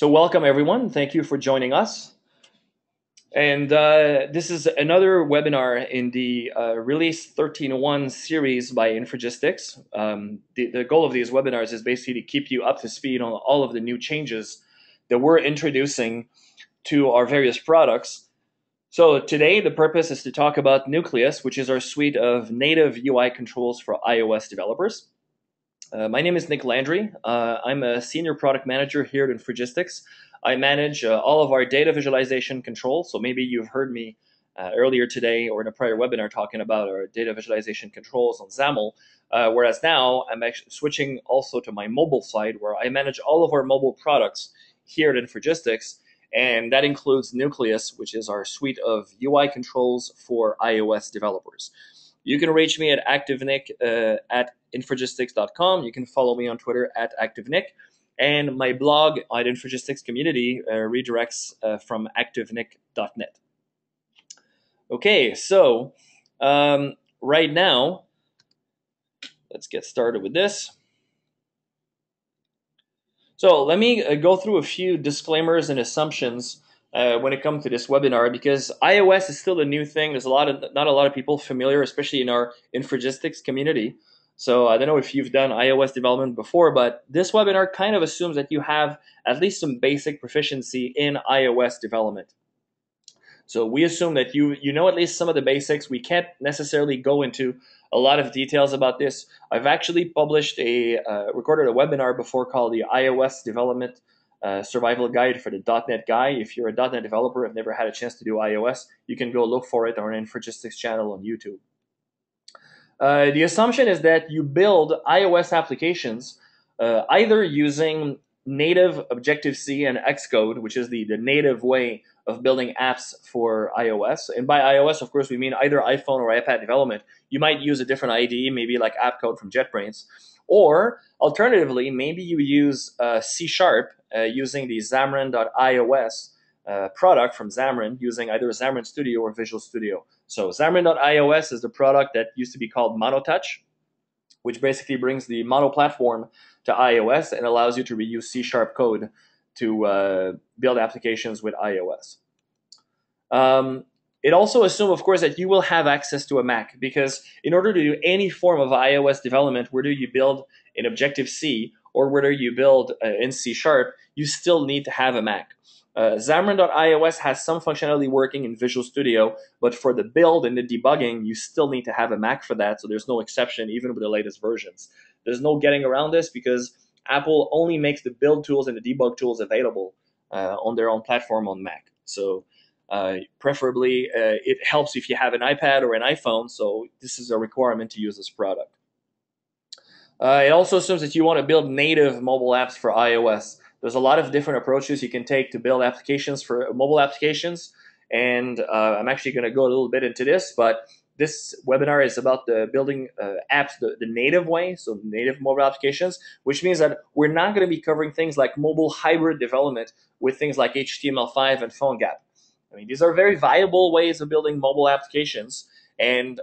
So welcome everyone. Thank you for joining us. And this is another webinar in the Release 13.1 series by Infragistics. The goal of these webinars is basically to keep you up to speed on all of the new changes that we're introducing to our various products. So today the purpose is to talk about Nucleus, which is our suite of native UI controls for iOS developers. My name is Nick Landry. I'm a senior product manager here at Infragistics. I manage all of our data visualization controls. So maybe you've heard me earlier today or in a prior webinar talking about our data visualization controls on XAML. Whereas now I'm actually switching also to my mobile side where I manage all of our mobile products here at Infragistics. And that includes Nucleus, which is our suite of UI controls for iOS developers. You can reach me at ActiveNick at Infragistics.com. You can follow me on Twitter at ActiveNick. And my blog at Infragistics community redirects from ActiveNick.net. Okay, so right now, let's get started with this. So let me go through a few disclaimers and assumptions when it comes to this webinar, because iOS is still a new thing. There's not a lot of people familiar, especially in our Infragistics community. So I don't know if you've done iOS development before, but this webinar kind of assumes that you have at least some basic proficiency in iOS development. So we assume that you know at least some of the basics. We can't necessarily go into a lot of details about this. I've actually published recorded a webinar before called the iOS Development Survival Guide for the .NET Guy. If you're a .NET developer and never had a chance to do iOS, you can go look for it on our Infragistics channel on YouTube. The assumption is that you build iOS applications either using native Objective-C and Xcode, which is the native way of building apps for iOS. And by iOS, of course, we mean either iPhone or iPad development. You might use a different IDE, maybe like AppCode from JetBrains. Or alternatively, maybe you use C# using the Xamarin.iOS product from Xamarin, using either Xamarin Studio or Visual Studio. So Xamarin.iOS is the product that used to be called MonoTouch, which basically brings the Mono platform to iOS and allows you to reuse C# code to build applications with iOS. It also assumes, of course, that you will have access to a Mac, because in order to do any form of iOS development, whether you build in Objective-C or whether you build in C#, you still need to have a Mac. Xamarin.iOS has some functionality working in Visual Studio, but for the build and the debugging, you still need to have a Mac for that, so there's no exception even with the latest versions. There's no getting around this because Apple only makes the build tools and the debug tools available on their own platform on Mac. So preferably, it helps if you have an iPad or an iPhone, so this is a requirement to use this product. It also assumes that you want to build native mobile apps for iOS. There's a lot of different approaches you can take to build applications for mobile applications, and I'm actually going to go a little bit into this, but this webinar is about building apps the native way, so native mobile applications, which means that we're not going to be covering things like mobile hybrid development with things like HTML5 and PhoneGap. I mean, these are very viable ways of building mobile applications, and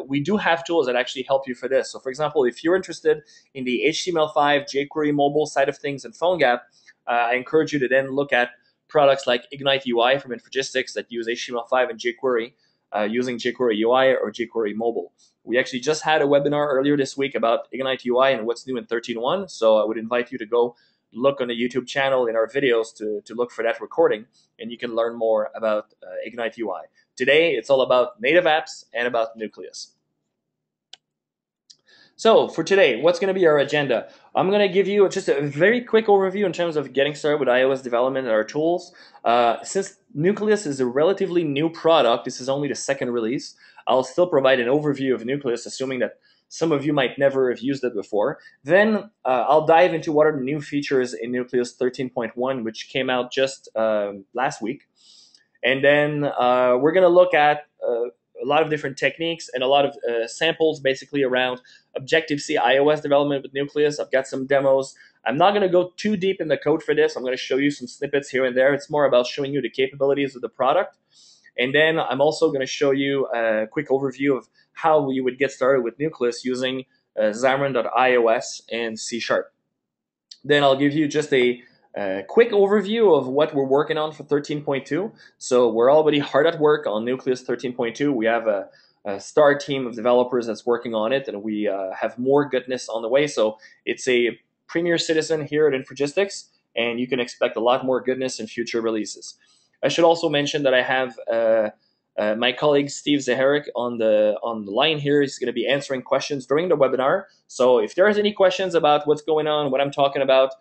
we do have tools that actually help you for this. So for example, if you're interested in the HTML5 jQuery mobile side of things and PhoneGap, I encourage you to then look at products like Ignite UI from Infragistics that use HTML5 and jQuery using jQuery UI or jQuery mobile. We actually just had a webinar earlier this week about Ignite UI and what's new in 13.1, so I would invite you to go look on the YouTube channel in our videos to look for that recording, and you can learn more about Ignite UI. Today, it's all about native apps and about Nucleus. So for today, what's going to be our agenda? I'm going to give you just a very quick overview in terms of getting started with iOS development and our tools. Since Nucleus is a relatively new product, this is only the second release, I'll still provide an overview of Nucleus, assuming that some of you might never have used it before. Then I'll dive into what are the new features in Nucleus 13.1, which came out just last week. And then we're going to look at a lot of different techniques and a lot of samples basically around Objective-C iOS development with Nucleus. I've got some demos. I'm not going to go too deep in the code for this. I'm going to show you some snippets here and there. It's more about showing you the capabilities of the product. And then I'm also going to show you a quick overview of how you would get started with Nucleus using Xamarin.iOS and C#. Then I'll give you just a quick overview of what we're working on for 13.2. So we're already hard at work on Nucleus 13.2. We have a star team of developers that's working on it, and we have more goodness on the way. So it's a premier citizen here at Infragistics, and you can expect a lot more goodness in future releases. I should also mention that I have my colleague Steve Zaharik on the line here. He's going to be answering questions during the webinar. So if there's any questions about what's going on, what I'm talking about,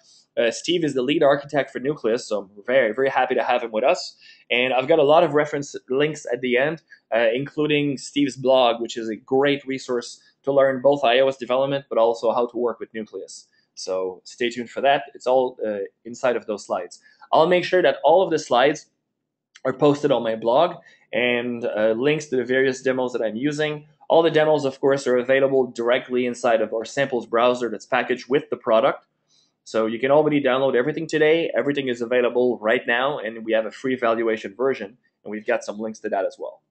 Steve is the lead architect for Nucleus, so I'm very, very happy to have him with us. And I've got a lot of reference links at the end, including Steve's blog, which is a great resource to learn both iOS development, but also how to work with Nucleus. So stay tuned for that. It's all inside of those slides. I'll make sure that all of the slides are posted on my blog, and links to the various demos that I'm using. All the demos, of course, are available directly inside of our samples browser that's packaged with the product. So you can already download everything today. Everything is available right now, and we have a free evaluation version, and we've got some links to that as well.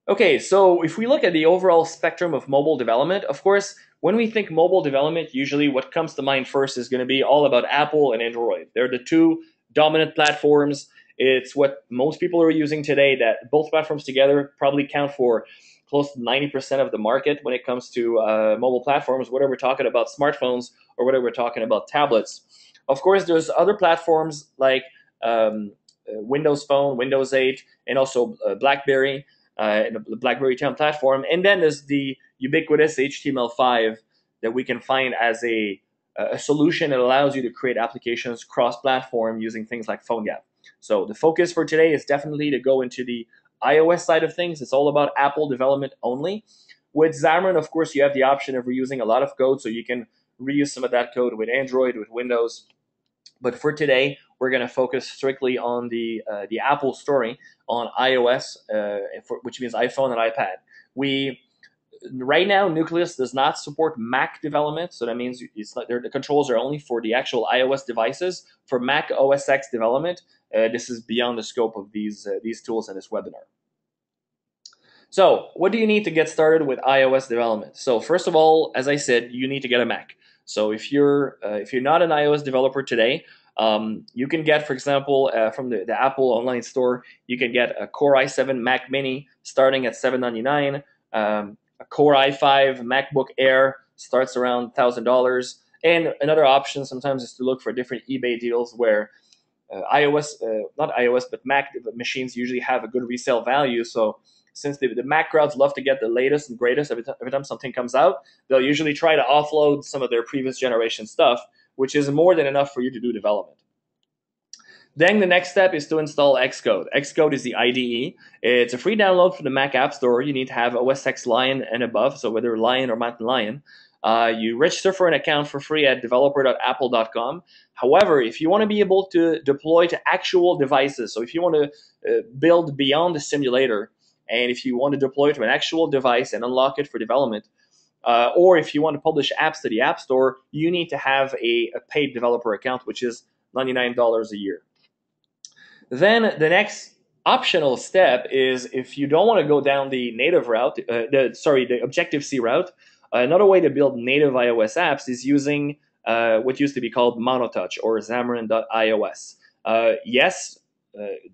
Okay, so if we look at the overall spectrum of mobile development, of course, when we think mobile development, usually what comes to mind first is going to be all about Apple and Android. They're the two dominant platforms. It's what most people are using today. That both platforms together probably count for close to 90% of the market when it comes to mobile platforms, whether we're talking about smartphones or whether we're talking about tablets. Of course, there's other platforms like Windows Phone, Windows 8, and also BlackBerry, the BlackBerry 10 platform. And then there's the ubiquitous HTML5 that we can find as a solution that allows you to create applications cross-platform using things like PhoneGap. So the focus for today is definitely to go into the iOS side of things. It's all about Apple development only. With Xamarin, of course, you have the option of reusing a lot of code, so you can reuse some of that code with Android, with Windows. But for today, we're going to focus strictly on the Apple story on iOS, which means iPhone and iPad. Right now, Nucleus does not support Mac development, so that means the controls are only for the actual iOS devices. For Mac OS X development, this is beyond the scope of these tools in this webinar. So what do you need to get started with iOS development? So first of all, as I said, you need to get a Mac. So if you're not an iOS developer today, you can get, for example, from the Apple online store, you can get a Core i7 Mac Mini starting at $799. A Core i5 MacBook Air starts around $1,000. And another option sometimes is to look for different eBay deals where not iOS, but Mac machines usually have a good resale value. So since the Mac crowds love to get the latest and greatest every time something comes out, they'll usually try to offload some of their previous generation stuff, which is more than enough for you to do development. Then the next step is to install Xcode. Xcode is the IDE. It's a free download from the Mac App Store. You need to have OS X Lion and above, so whether Lion or Mountain Lion. You register for an account for free at developer.apple.com. However, if you want to be able to deploy to actual devices, so if you want to build beyond the simulator, and if you want to deploy to an actual device and unlock it for development, or if you want to publish apps to the App Store, you need to have a paid developer account, which is $99 a year. Then the next optional step is if you don't want to go down the native route, the Objective-C route, another way to build native iOS apps is using what used to be called MonoTouch or Xamarin.iOS. Yes,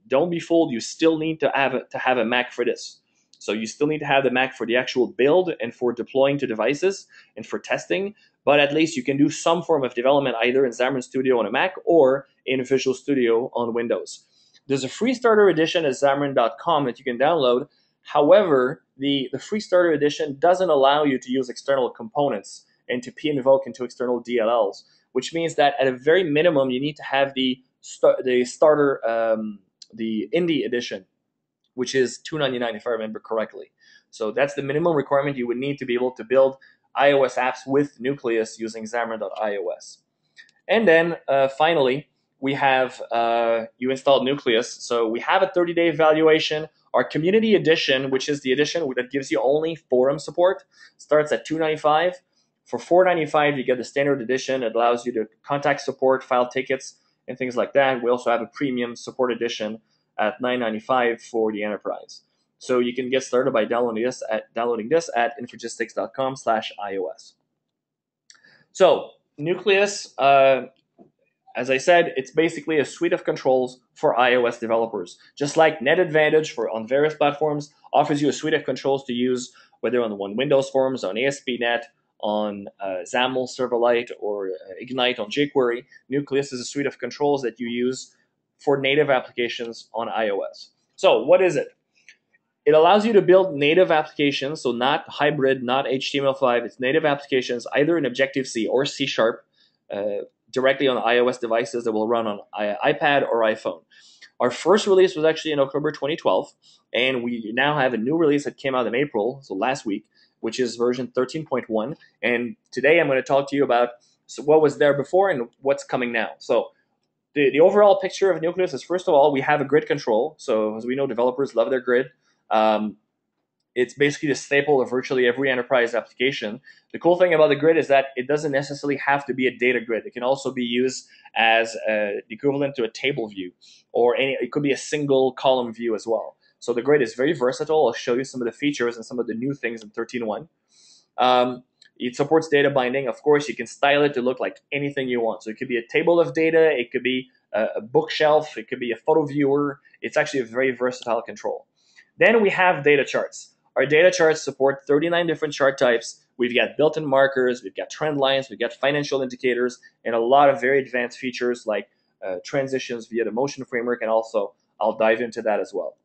don't be fooled. You still need to have a Mac for this. So you still need to have the Mac for the actual build and for deploying to devices and for testing. But at least you can do some form of development either in Xamarin Studio on a Mac or in Visual Studio on Windows. There's a free starter edition at Xamarin.com that you can download. However, the free starter edition doesn't allow you to use external components and to p-invoke into external DLLs, which means that at a very minimum, you need to have the starter, the Indie edition, which is $299 if I remember correctly. So that's the minimum requirement you would need to be able to build iOS apps with Nucleus using Xamarin.iOS. And then finally, we have you installed Nucleus. So we have a 30-day evaluation. Our community edition, which is the edition that gives you only forum support, starts at $295. For $495, you get the standard edition. It allows you to contact support, file tickets, and things like that. We also have a premium support edition at $995 for the enterprise. So you can get started by downloading this at infragistics.com/iOS. So Nucleus, as I said, it's basically a suite of controls for iOS developers. Just like NetAdvantage on various platforms offers you a suite of controls to use, whether on Windows Forms, on ASP.NET, on XAML Serverlite, or Ignite on jQuery. Nucleus is a suite of controls that you use for native applications on iOS. So what is it? It allows you to build native applications, so not hybrid, not HTML5. It's native applications either in Objective-C or C#, directly on iOS devices that will run on iPad or iPhone. Our first release was actually in October 2012, and we now have a new release that came out in April, so last week, which is version 13.1. And today I'm going to talk to you about what was there before and what's coming now. So the overall picture of Nucleus is, first of all, we have a grid control. So as we know, developers love their grid. It's basically the staple of virtually every enterprise application. The cool thing about the grid is that it doesn't necessarily have to be a data grid. It can also be used as the equivalent to a table view, or it could be a single column view as well. So the grid is very versatile. I'll show you some of the features and some of the new things in 13.1. It supports data binding. Of course, you can style it to look like anything you want. So it could be a table of data. It could be a bookshelf. It could be a photo viewer. It's actually a very versatile control. Then we have data charts. Our data charts support 39 different chart types. We've got built-in markers, we've got trend lines, we've got financial indicators, and a lot of very advanced features like transitions via the motion framework, and also I'll dive into that as well.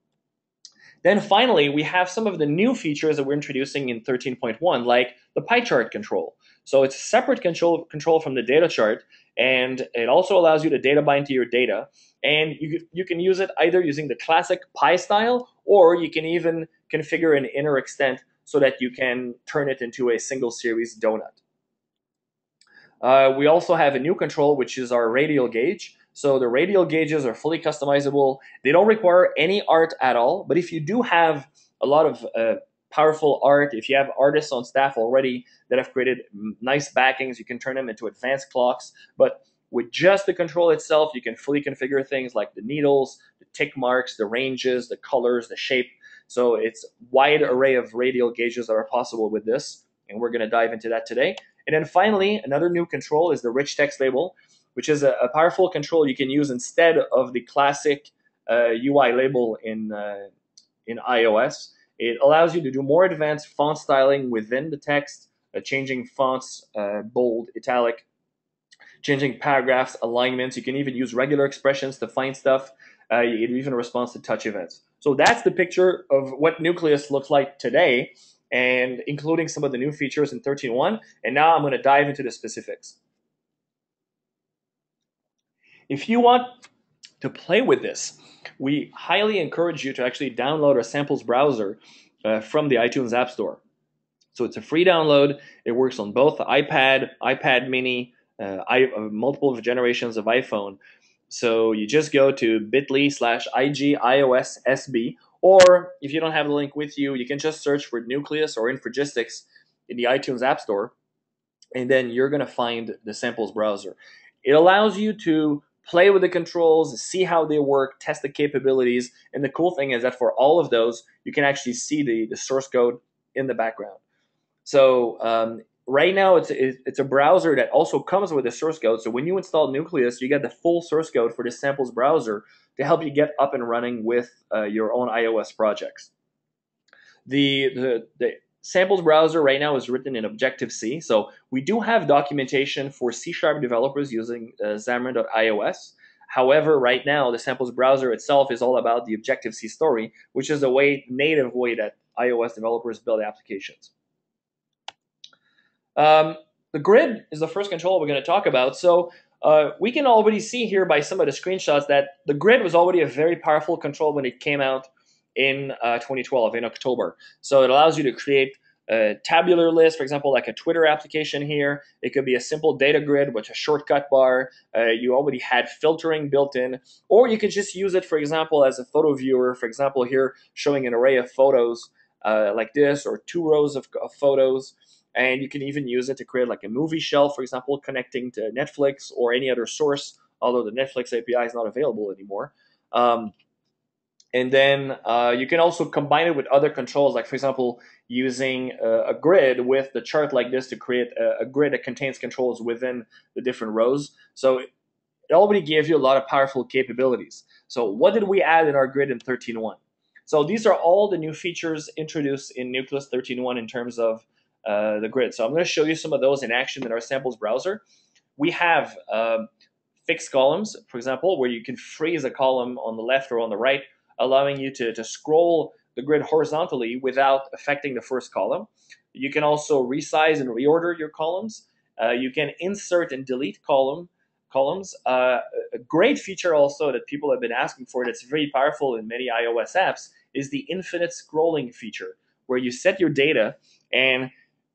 Then finally, we have some of the new features that we're introducing in 13.1, like the pie chart control. So it's a separate control from the data chart, and it also allows you to data bind to your data. And you can use it either using the classic pie style, or you can even configure an inner extent so that you can turn it into a single series donut. We also have a new control, which is our radial gauge. So the radial gauges are fully customizable. They don't require any art at all. But if you do have a lot of powerful art, if you have artists on staff already that have created nice backings, you can turn them into advanced clocks. But with just the control itself, you can fully configure things like the needles, the tick marks, the ranges, the colors, the shape. So it's a wide array of radial gauges that are possible with this, and we're going to dive into that today. And then finally, another new control is the rich text label, which is a powerful control you can use instead of the classic UI label in iOS. It allows you to do more advanced font styling within the text, changing fonts, bold, italic, changing paragraphs, alignments. You can even use regular expressions to find stuff. It even responds to touch events. So that's the picture of what Nucleus looks like today, and including some of the new features in 13.1. And now I'm going to dive into the specifics. If you want to play with this, we highly encourage you to actually download our samples browser from the iTunes App Store. So it's a free download. It works on both the iPad, iPad mini, multiple generations of iPhone. So you just go to bit.ly/IGIOSSB, or if you don't have the link with you, you can just search for Nucleus or Infragistics in the iTunes App Store, and then you're going to find the samples browser. It allows you to play with the controls, see how they work, test the capabilities, and the cool thing is that for all of those, you can actually see the source code in the background. So right now, it's a browser that also comes with a source code. So when you install Nucleus, you get the full source code for the samples browser to help you get up and running with your own iOS projects. The samples browser right now is written in Objective-C. So we do have documentation for C# developers using Xamarin.iOS. However, right now, the samples browser itself is all about the Objective-C story, which is the native way that iOS developers build applications. The grid is the first control we're going to talk about. So we can already see here by some of the screenshots that the grid was already a very powerful control when it came out in 2012, in October. So it allows you to create a tabular list, for example, like a Twitter application here. It could be a simple data grid with a shortcut bar. You already had filtering built in, or you could just use it, for example, as a photo viewer. For example, here showing an array of photos like this, or 2 rows of photos. And you can even use it to create like a movie shelf, for example, connecting to Netflix or any other source, although the Netflix API is not available anymore. And then you can also combine it with other controls, like, for example, using a grid with the chart like this to create a grid that contains controls within the different rows. So it already gave you a lot of powerful capabilities. So what did we add in our grid in 13.1? So these are all the new features introduced in Nucleus 13.1 in terms of the grid. So I'm going to show you some of those in action in our samples browser. We have fixed columns, for example, where you can freeze a column on the left or on the right, allowing you to scroll the grid horizontally without affecting the first column. You can also resize and reorder your columns. You can insert and delete columns. A great feature also that people have been asking for that's very powerful in many iOS apps is the infinite scrolling feature, where you set your data and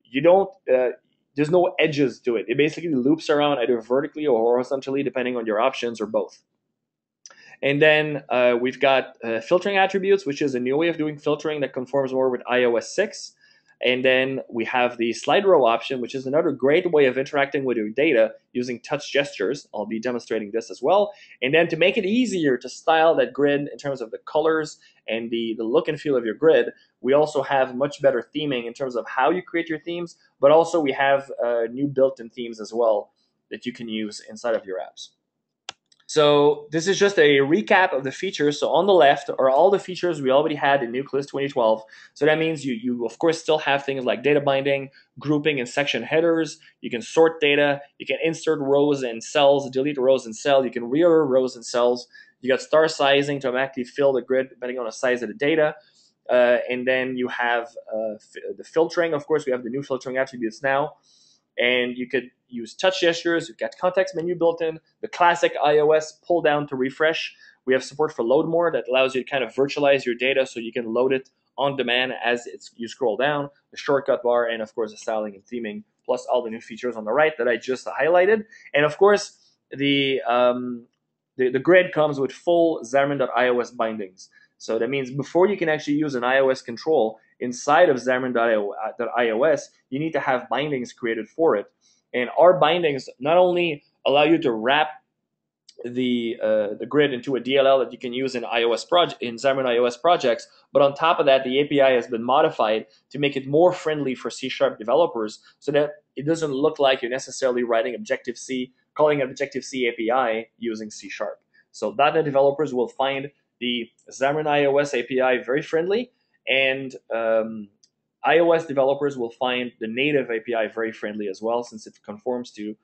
you don't there's no edges to it. It basically loops around either vertically or horizontally, depending on your options, or both. And then we've got filtering attributes, which is a new way of doing filtering that conforms more with iOS 6. And then we have the slide row option, which is another great way of interacting with your data using touch gestures. I'll be demonstrating this as well. And then to make it easier to style that grid in terms of the colors and the look and feel of your grid, we also have much better theming in terms of how you create your themes, but also we have new built-in themes as well that you can use inside of your apps. So this is just a recap of the features. So on the left are all the features we already had in Nucleus 2012. So that means you of course still have things like data binding, grouping and section headers. You can sort data. You can insert rows and cells, delete rows and cells. You can reorder rows and cells. You got star sizing to automatically fill the grid depending on the size of the data. And then you have the filtering. Of course, we have the new filtering attributes now. And you could use touch gestures. You've got context menu built in. The classic iOS pull down to refresh. We have support for load more that allows you to kind of virtualize your data so you can load it on demand as you scroll down. The shortcut bar, and of course the styling and theming, plus all the new features on the right that I just highlighted. And of course the grid comes with full Xamarin.iOS bindings. So that means before you can actually use an iOS control inside of Xamarin.iOS, you need to have bindings created for it. And our bindings not only allow you to wrap the grid into a DLL that you can use in Xamarin.iOS projects, but on top of that, the API has been modified to make it more friendly for C# developers, so that it doesn't look like you're necessarily writing Objective-C, calling an Objective-C API using C#. So .NET developers will find the Xamarin.iOS API very friendly, and iOS developers will find the native API very friendly as well, since it conforms to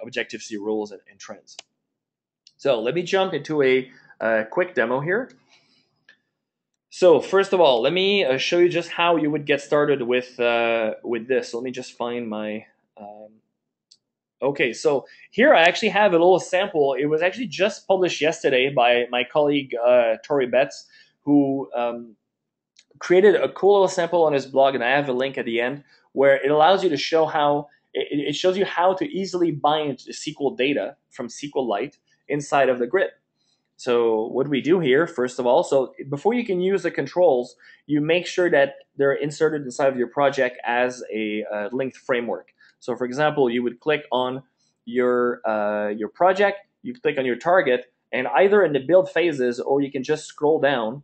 Objective-C rules and trends. So let me jump into a quick demo here. So first of all, let me show you just how you would get started with this. So let me just find my... Okay, so here I actually have a little sample. It was actually just published yesterday by my colleague Tori Betts, who created a cool little sample on his blog, and I have a link at the end where it allows you to show how it shows you how to easily bind the SQL data from SQLite inside of the grid. So what do we do here? First of all, so before you can use the controls, you make sure that they're inserted inside of your project as a linked framework. So for example, you would click on your project, you click on your target, and either in the build phases, or you can just scroll down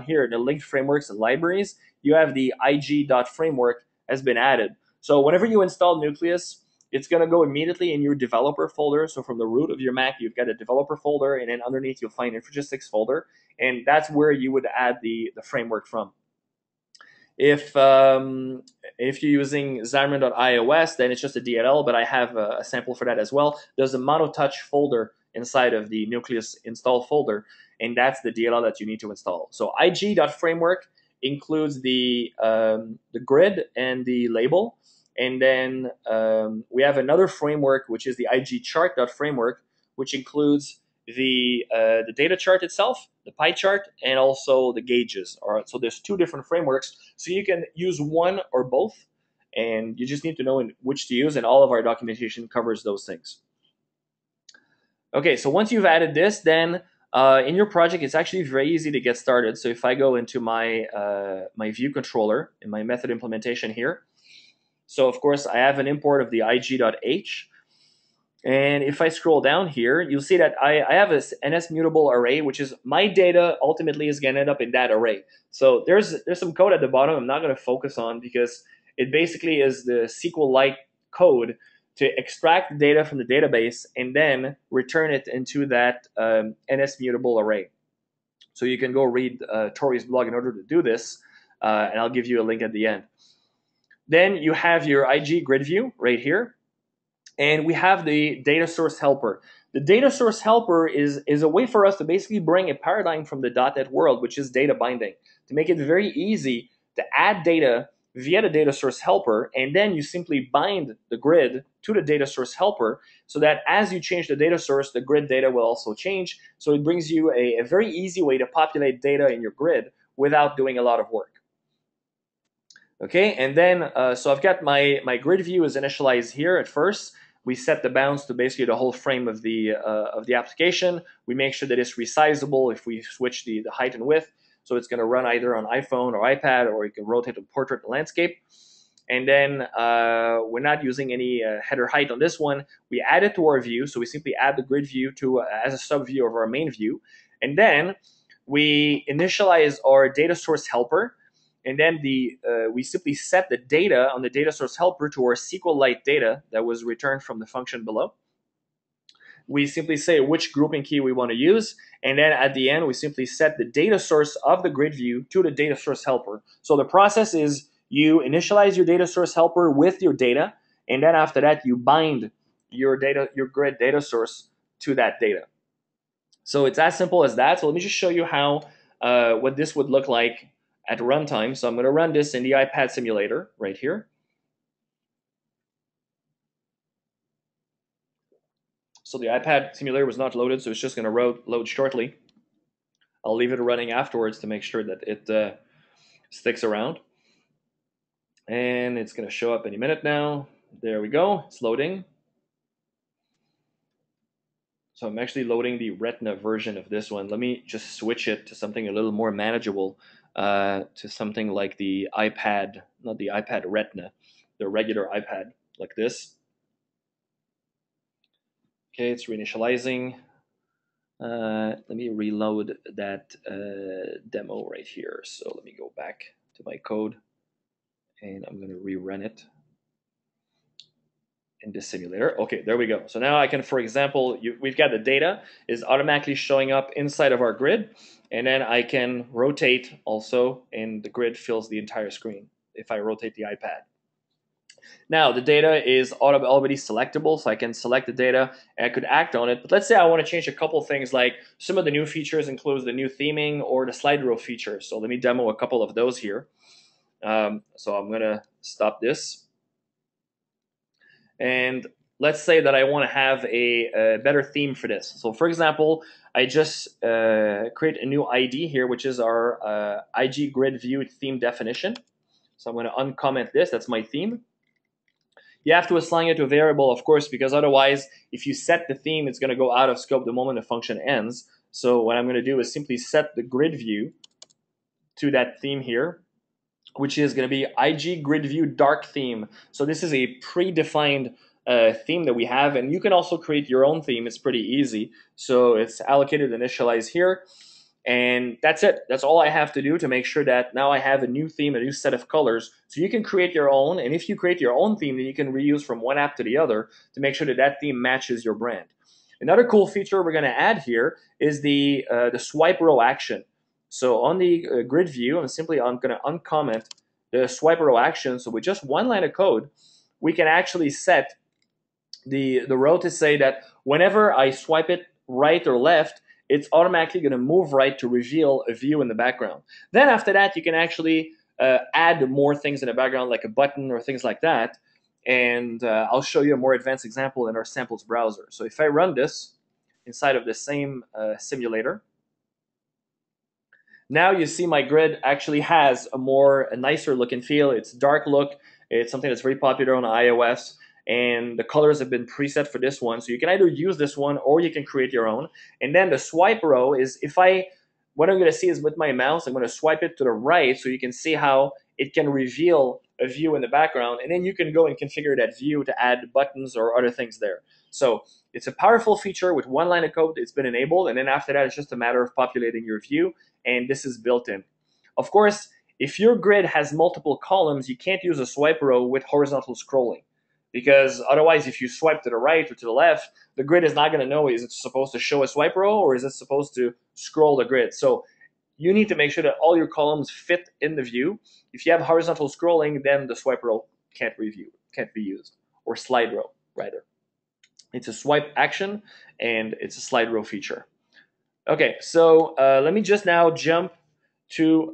here in the linked frameworks and libraries, you have the ig.framework has been added. So whenever you install Nucleus, it's going to go immediately in your developer folder. So from the root of your Mac, you've got a developer folder, and then underneath you'll find Infragistics folder, and that's where you would add the framework from. If you're using Xamarin.iOS, then it's just a DLL, but I have a sample for that as well. There's a MonoTouch folder inside of the Nucleus install folder, and that's the DLL that you need to install. So ig.framework includes the grid and the label. And then we have another framework, which is the igchart.framework, which includes the data chart itself, the pie chart, and also the gauges. All right, so there's two different frameworks. So you can use one or both, and you just need to know which to use, and all of our documentation covers those things. Okay, so once you've added this, then in your project, it's actually very easy to get started. So if I go into my view controller in my method implementation here, so of course I have an import of the ig.h, and if I scroll down here, you'll see that I have a NS mutable array, which is my data ultimately is going to end up in that array. So there's some code at the bottom I'm not going to focus on, because it basically is the SQLite code to extract the data from the database and then return it into that NS mutable array. So you can go read Tori's blog in order to do this, and I'll give you a link at the end. Then you have your IG grid view right here, and we have the data source helper. The data source helper is a way for us to basically bring a paradigm from the .NET world, which is data binding, to make it very easy to add data via the data source helper, and then you simply bind the grid to the data source helper so that as you change the data source, the grid data will also change. So it brings you a very easy way to populate data in your grid without doing a lot of work. Okay, and then, so I've got my grid view is initialized here at first. We set the bounds to basically the whole frame of the application. We make sure that it's resizable if we switch the height and width. So it's going to run either on iPhone or iPad, or you can rotate to portrait and landscape. And then we're not using any header height on this one. We add it to our view. So we simply add the grid view to as a sub view of our main view. And then we initialize our data source helper. And then we simply set the data on the data source helper to our SQLite data that was returned from the function below. We simply say which grouping key we want to use. And then at the end, we simply set the data source of the grid view to the data source helper. So the process is you initialize your data source helper with your data. And then after that, you bind your grid data source to that data. So it's as simple as that. So let me just show you how what this would look like at runtime. So I'm going to run this in the iPad simulator right here. So the iPad simulator was not loaded, so it's just going to load shortly. I'll leave it running afterwards to make sure that it sticks around. And it's going to show up any minute now. There we go. It's loading. So I'm actually loading the Retina version of this one. Let me just switch it to something a little more manageable, to something like the iPad, not the iPad Retina, the regular iPad like this. Okay, it's reinitializing. Let me reload that demo right here. So let me go back to my code, and I'm going to rerun it in this simulator. Okay, there we go. So now I can, for example, we've got the data is automatically showing up inside of our grid, and then I can rotate also, and the grid fills the entire screen if I rotate the iPad. Now, the data is already selectable, so I can select the data and I could act on it. But let's say I want to change a couple things, like some of the new features includes the new theming or the slide row feature. So let me demo a couple of those here. So I'm going to stop this. And let's say that I want to have a better theme for this. So for example, I just create a new ID here, which is our IG grid view theme definition. So I'm going to uncomment this. That's my theme. You have to assign it to a variable, of course, because otherwise, if you set the theme, it's going to go out of scope the moment the function ends. So what I'm going to do is simply set the grid view to that theme here, which is going to be IG grid view dark theme. So this is a predefined theme that we have, and you can also create your own theme. It's pretty easy. So it's allocated, initialized here. And that's it. That's all I have to do to make sure that now I have a new theme, a new set of colors. So you can create your own. And if you create your own theme, then you can reuse from one app to the other to make sure that that theme matches your brand. Another cool feature we're going to add here is the swipe row action. So on the grid view, I'm going to uncomment the swipe row action. So with just one line of code, we can actually set the row to say that whenever I swipe it right or left, it's automatically going to move right to reveal a view in the background. Then after that, you can actually add more things in the background, like a button or things like that. And I'll show you a more advanced example in our samples browser. So if I run this inside of the same simulator, now you see my grid actually has a nicer look and feel. It's dark look. It's something that's very popular on iOS. And the colors have been preset for this one. So you can either use this one or you can create your own. And then the swipe row is what I'm going to see is with my mouse, I'm going to swipe it to the right so you can see how it can reveal a view in the background. And then you can go and configure that view to add buttons or other things there. So it's a powerful feature with one line of code. It's been enabled. And then after that, it's just a matter of populating your view. And this is built in. Of course, if your grid has multiple columns, you can't use a swipe row with horizontal scrolling. because otherwise, if you swipe to the right or to the left, the grid is not going to know, is it supposed to show a swipe row or is it supposed to scroll the grid. So you need to make sure that all your columns fit in the view. If you have horizontal scrolling, then the swipe row can't be used, or slide row rather. It's a swipe action and it's a slide row feature. Okay, so let me just now jump to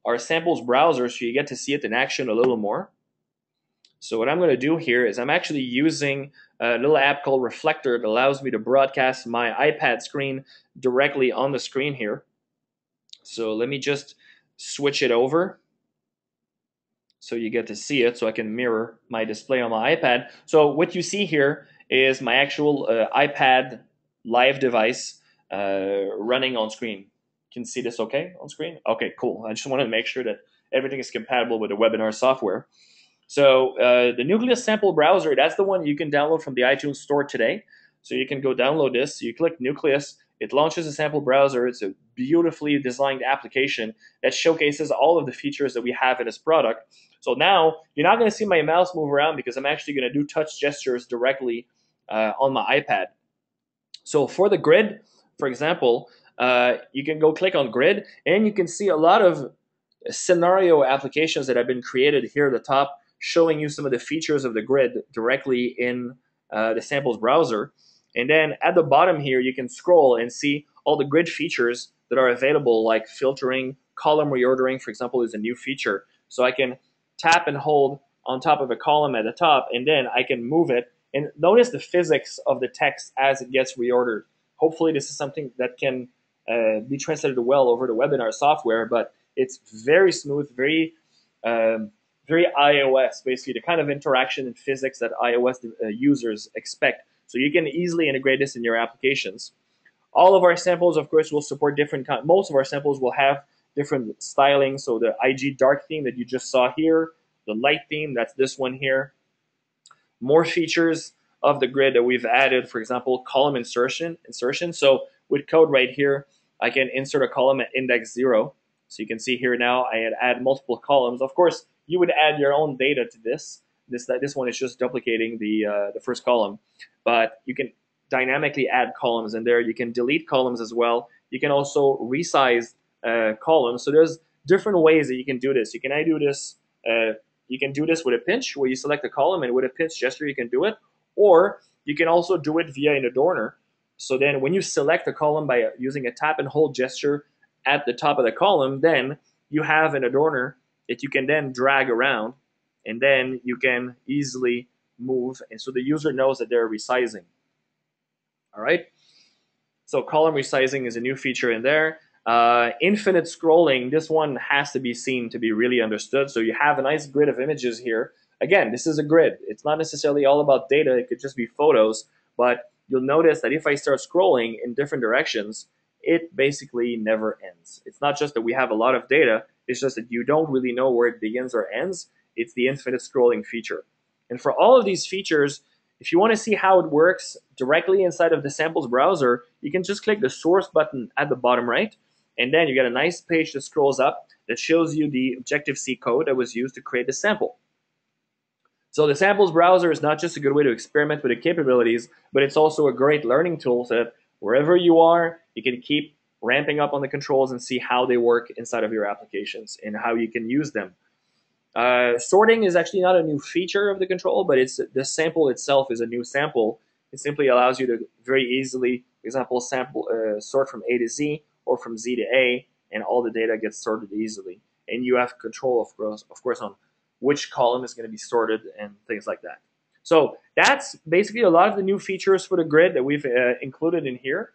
our samples browser so you get to see it in action a little more. So what I'm going to do here is I'm actually using a little app called Reflector that allows me to broadcast my iPad screen directly on the screen here. So let me just switch it over so you get to see it, so I can mirror my display on my iPad. So what you see here is my actual iPad live device running on screen. You can see this okay on screen? Okay, cool. I just wanted to make sure that everything is compatible with the webinar software. So the Nucleus sample browser, that's the one you can download from the iTunes store today. So you can go download this. You click Nucleus. It launches a sample browser. It's a beautifully designed application that showcases all of the features that we have in this product. So now you're not going to see my mouse move around because I'm actually going to do touch gestures directly on my iPad. So for the grid, for example, you can go click on grid and you can see a lot of scenario applications that have been created here at the top, showing you some of the features of the grid directly in the samples browser. And then at the bottom here, you can scroll and see all the grid features that are available, like filtering, column reordering, for example, is a new feature. So I can tap and hold on top of a column at the top, and then I can move it. And notice the physics of the text as it gets reordered. Hopefully this is something that can be translated well over the webinar software, but it's very smooth, very iOS, basically the kind of interaction and physics that iOS users expect. So you can easily integrate this in your applications. All of our samples, of course, will support different most of our samples will have different styling. So the IG dark theme that you just saw here, the light theme, that's this one here. More features of the grid that we've added, for example, column insertion. So with code right here, I can insert a column at index 0. So you can see here now I had add multiple columns. Of course, you would add your own data to this. This one is just duplicating the first column, but you can dynamically add columns in there. You can delete columns as well. You can also resize columns. So there's different ways that you can do this. You can do this. You can do this with a pinch, where you select a column, and with a pinch gesture you can do it. Or you can also do it via an adorner. So then when you select a column by using a tap and hold gesture at the top of the column, then you have an adorner that you can then drag around, and then you can easily move, and so the user knows that they're resizing. All right. So column resizing is a new feature in there. Infinite scrolling, this one has to be seen to be really understood. So you have a nice grid of images here. Again, this is a grid. It's not necessarily all about data. It could just be photos. But you'll notice that if I start scrolling in different directions, it basically never ends. It's not just that we have a lot of data. It's just that you don't really know where it begins or ends. It's the infinite scrolling feature. And for all of these features, if you want to see how it works directly inside of the samples browser, you can just click the source button at the bottom right, and then you get a nice page that scrolls up that shows you the Objective-C code that was used to create the sample. So the samples browser is not just a good way to experiment with the capabilities, but it's also a great learning tool so that wherever you are, you can keep ramping up on the controls and see how they work inside of your applications and how you can use them. Sorting is actually not a new feature of the control, but it's the sample itself is a new sample. It simply allows you to very easily, for example, sort from A to Z or from Z to A, and all the data gets sorted easily. And you have control, of course, on which column is going to be sorted and things like that. So that's basically a lot of the new features for the grid that we've included in here.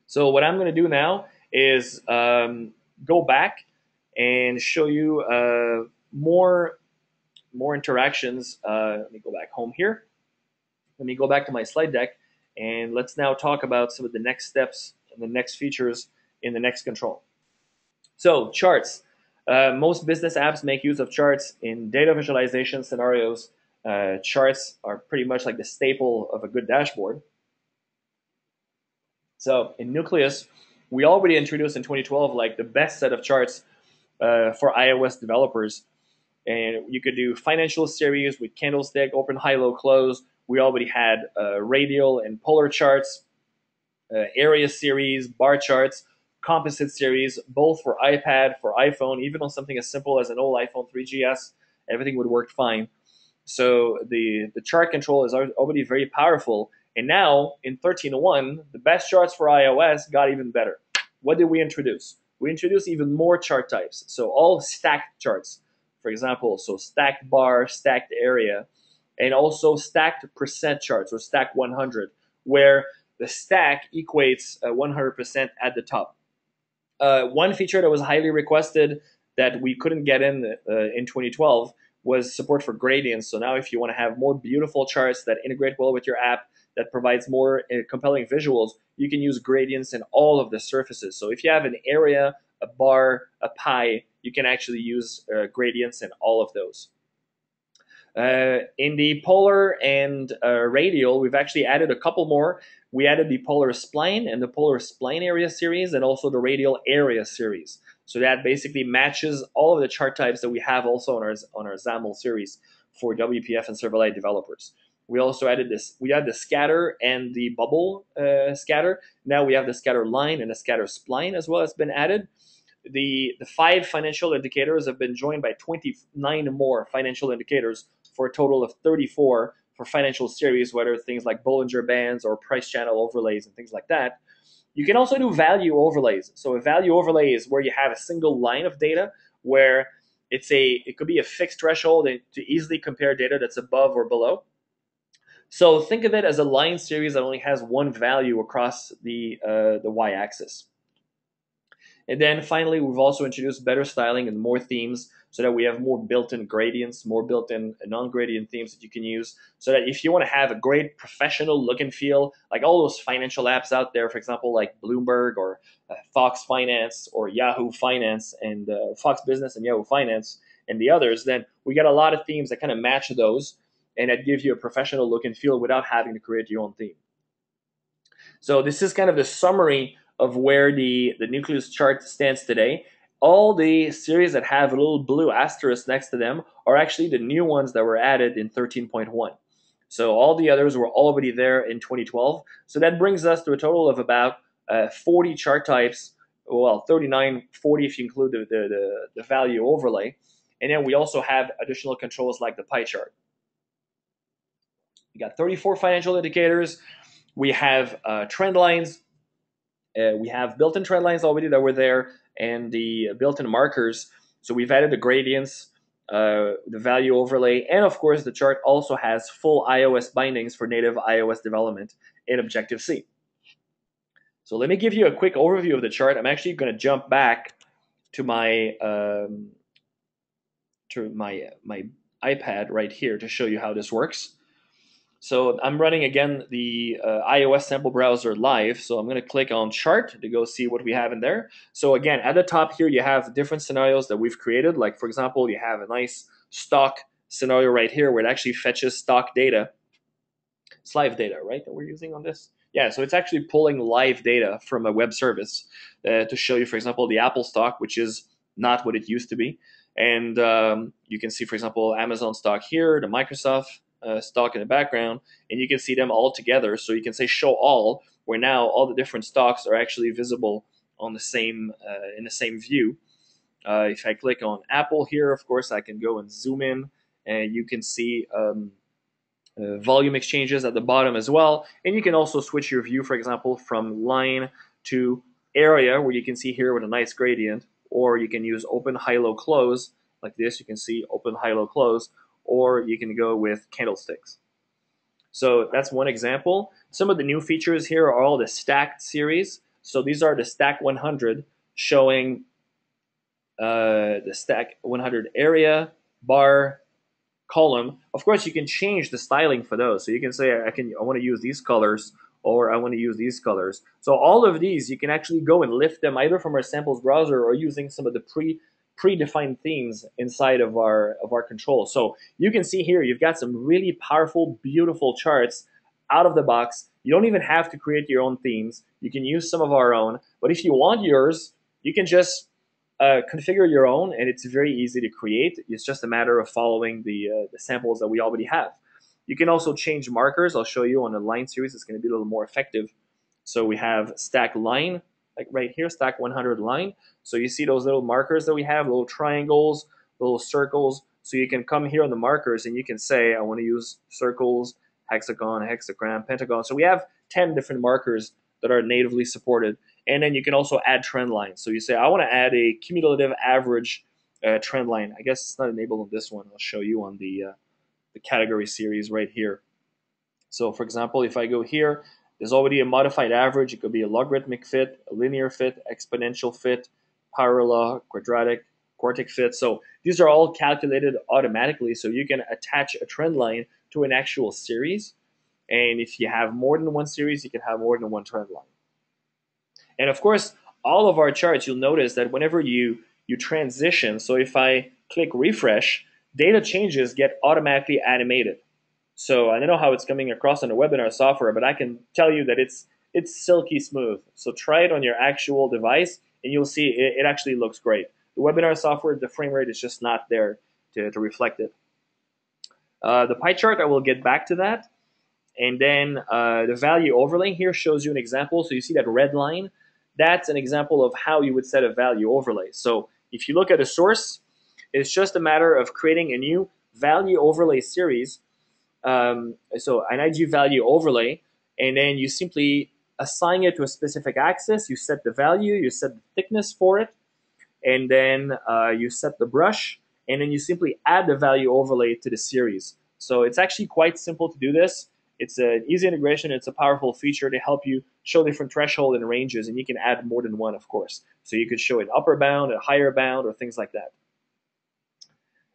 So what I'm going to do now is go back and show you more interactions. Let me go back home here. Let me go back to my slide deck, and let's now talk about some of the next steps and the next features in the next control. So charts. Most business apps make use of charts in data visualization scenarios. Charts are pretty much like the staple of a good dashboard. So in Nucleus, we already introduced in 2012 like the best set of charts for iOS developers. And you could do financial series with candlestick, open, high, low, close. We already had radial and polar charts, area series, bar charts, composite series, both for iPad, for iPhone, even on something as simple as an old iPhone 3GS, everything would work fine. So the chart control is already very powerful. And now in 13.1, the best charts for iOS got even better. What did we introduce? We introduced even more chart types. So all stacked charts, for example, so stacked bar, stacked area, and also stacked percent charts or stack 100, where the stack equates 100% at the top. One feature that was highly requested that we couldn't get in 2012 was support for gradients. So now if you want to have more beautiful charts that integrate well with your app, that provides more compelling visuals, you can use gradients in all of the surfaces. So if you have an area, a bar, a pie, you can actually use gradients in all of those. In the polar and radial, we've actually added a couple more. We added the polar spline and the polar spline area series, and also the radial area series. So that basically matches all of the chart types that we have also on our XAML series for WPF and Silverlight developers. We also added this. We had the scatter and the bubble scatter. Now we have the scatter line and the scatter spline as well as been added. The 5 financial indicators have been joined by 29 more financial indicators for a total of 34 for financial series, whether things like Bollinger Bands or price channel overlays and things like that. You can also do value overlays. So a value overlay is where you have a single line of data where it could be a fixed threshold to easily compare data that's above or below. So think of it as a line series that only has one value across the y-axis. And then finally, we've also introduced better styling and more themes so that we have more built-in gradients, more built-in non-gradient themes that you can use, so that if you want to have a great professional look and feel, like all those financial apps out there, for example, like Bloomberg or Fox Finance or Yahoo Finance and Fox Business and Yahoo Finance and the others, then we got a lot of themes that kind of match those and that give you a professional look and feel without having to create your own theme. So this is kind of the summary of where the Nucleus chart stands today. All the series that have a little blue asterisk next to them are actually the new ones that were added in 13.1. So all the others were already there in 2012. So that brings us to a total of about 40 chart types, well, 39, 40 if you include the value overlay. And then we also have additional controls like the pie chart. We got 34 financial indicators. We have trend lines. We have built-in trend lines already that were there, and the built-in markers. So we've added the gradients, the value overlay, and of course the chart also has full iOS bindings for native iOS development in Objective-C. So let me give you a quick overview of the chart. I'm actually going to jump back to my iPad right here to show you how this works. So I'm running, again, the iOS sample browser live. So I'm going to click on chart to go see what we have in there. So again, at the top here, you have different scenarios that we've created. Like, for example, you have a nice stock scenario right here where it actually fetches stock data. It's live data, right, that we're using on this? Yeah, so it's actually pulling live data from a web service to show you, for example, the Apple stock, which is not what it used to be. And you can see, for example, Amazon stock here, the Microsoft stock in the background, and you can see them all together. So you can say show all, where now all the different stocks are actually visible on the same in the same view. If I click on Apple here, of course, I can go and zoom in, and you can see volume exchanges at the bottom as well. And you can also switch your view, for example, from line to area, where you can see here with a nice gradient, or you can use open, high, low, close like this. You can see open, high, low, close, or you can go with candlesticks. So that's one example. Some of the new features here are all the stacked series. So these are the stack 100 showing the stack 100 area, bar, column. Of course, you can change the styling for those. So you can say, I want to use these colors, or I want to use these colors. So all of these, you can actually go and lift them either from our samples browser or using some of the predefined themes inside of our control. So you can see here, you've got some really powerful, beautiful charts out of the box. You don't even have to create your own themes. You can use some of our own. But if you want yours, you can just configure your own, and it's very easy to create. It's just a matter of following the samples that we already have. You can also change markers. I'll show you on the line series. It's going to be a little more effective. So we have stack line, like right here, stack 100 line. So you see those little markers that we have, little triangles, little circles. So you can come here on the markers and you can say, I want to use circles, hexagon, hexagram, pentagon. So we have 10 different markers that are natively supported. And then you can also add trend lines. So you say, I want to add a cumulative average trend line. I guess it's not enabled on this one. I'll show you on the category series right here. So for example, if I go here, there's already a modified average. It could be a logarithmic fit, a linear fit, exponential fit, power law, quadratic, quartic fit. So these are all calculated automatically. So you can attach a trend line to an actual series. And if you have more than one series, you can have more than one trend line. And of course, all of our charts, you'll notice that whenever you transition, so if I click refresh, data changes get automatically animated. So I don't know how it's coming across on the webinar software, but I can tell you that it's silky smooth. So try it on your actual device, and you'll see it actually looks great. The webinar software, the frame rate is just not there to reflect it. The pie chart, I will get back to that. And then the value overlay here shows you an example. So you see that red line? That's an example of how you would set a value overlay. So if you look at a source, it's just a matter of creating a new value overlay series. So an IG value overlay, and then you simply assign it to a specific axis. You set the value, you set the thickness for it, and then you set the brush, and then you simply add the value overlay to the series. So it's actually quite simple to do this. It's an easy integration. It's a powerful feature to help you show different threshold and ranges, and you can add more than one, of course. So you could show an upper bound, a higher bound, or things like that.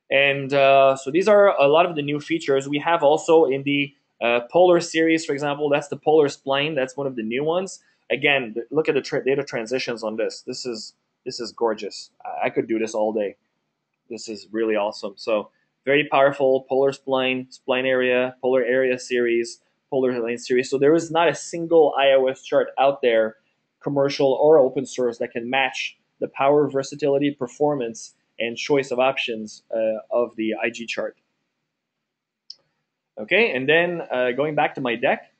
And so these are a lot of the new features. We have also in the polar series, for example, that's the polar spline. That's one of the new ones. Again, look at the data transitions on this. This is gorgeous. I could do this all day. This is really awesome. So very powerful polar spline, spline area, polar area series, polar line series. So there is not a single iOS chart out there, commercial or open source, that can match the power, versatility, performance, and choice of options of the IG chart. Okay, and then going back to my deck.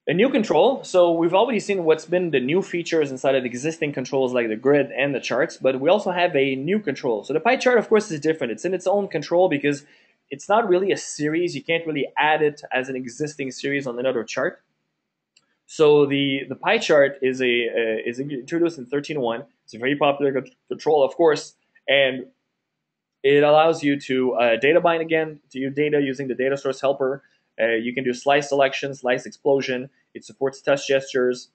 A new control. So we've already seen what's been the new features inside of existing controls like the grid and the charts, but we also have a new control. So the pie chart, of course, is different. It's in its own control because it's not really a series. You can't really add it as an existing series on another chart. So the pie chart is introduced in 13.1. It's a very popular control, of course, and it allows you to data bind again to your data using the data source helper. You can do slice selection, slice explosion. It supports touch gestures.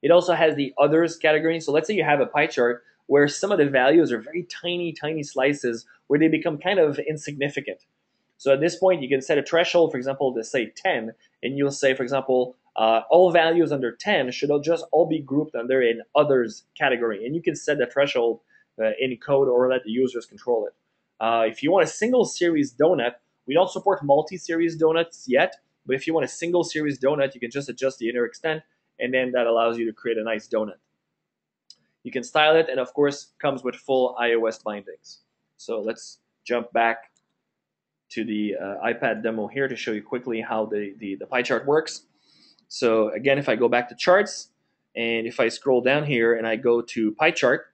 It also has the others category. So let's say you have a pie chart where some of the values are very tiny, tiny slices where they become kind of insignificant. So at this point, you can set a threshold, for example, to say 10, and you'll say, for example, all values under 10 should just all be grouped under an others category. And you can set the threshold in code or let the users control it. If you want a single series donut, we don't support multi-series donuts yet, but if you want a single series donut, you can just adjust the inner extent, and then that allows you to create a nice donut. You can style it, and of course, comes with full iOS bindings. So let's jump back to the iPad demo here to show you quickly how the pie chart works. So again, if I go back to charts, and if I scroll down here and I go to pie chart,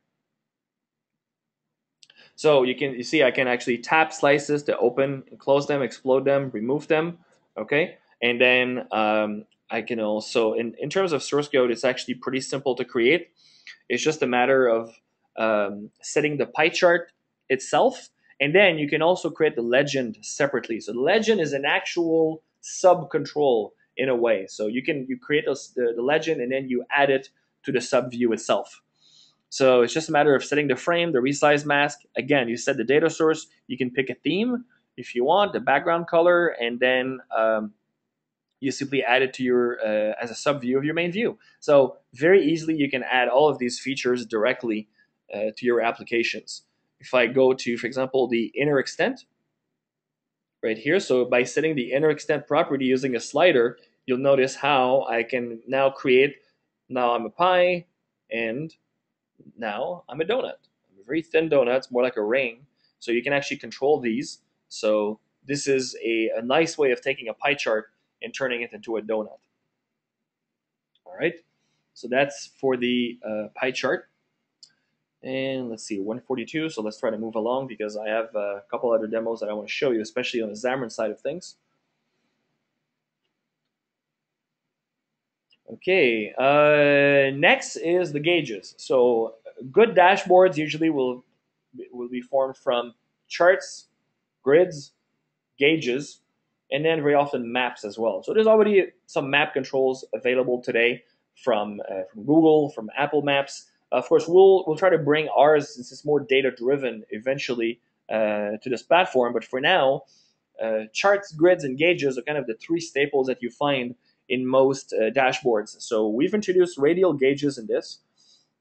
so you see I can actually tap slices to open and close them, explode them, remove them, okay? And then I can also, in terms of source code, it's actually pretty simple to create. It's just a matter of setting the pie chart itself, and then you can also create the legend separately. So the legend is an actual sub-control in a way. So you create the legend, and then you add it to the sub-view itself. So it's just a matter of setting the frame, the resize mask. Again, you set the data source. You can pick a theme if you want, the background color, and then you simply add it to your as a sub-view of your main view. So very easily, you can add all of these features directly to your applications. If I go to, for example, the inner extent right here, so by setting the inner extent property using a slider, you'll notice how I can now create, now I'm a pie, and now I'm a donut. I'm a very thin donut. It's more like a ring. So you can actually control these. So this is a nice way of taking a pie chart and turning it into a donut. All right. So that's for the pie chart. And let's see, 142. So let's try to move along because I have a couple other demos that I want to show you, especially on the Xamarin side of things. Okay, next is the gauges. So good dashboards usually will be formed from charts, grids, gauges, and then very often maps as well. So there's already some map controls available today from Google, from Apple Maps. Of course, we'll try to bring ours since it's more data driven eventually to this platform. But for now, charts, grids, and gauges are kind of the three staples that you find in most dashboards. So we've introduced radial gauges in this.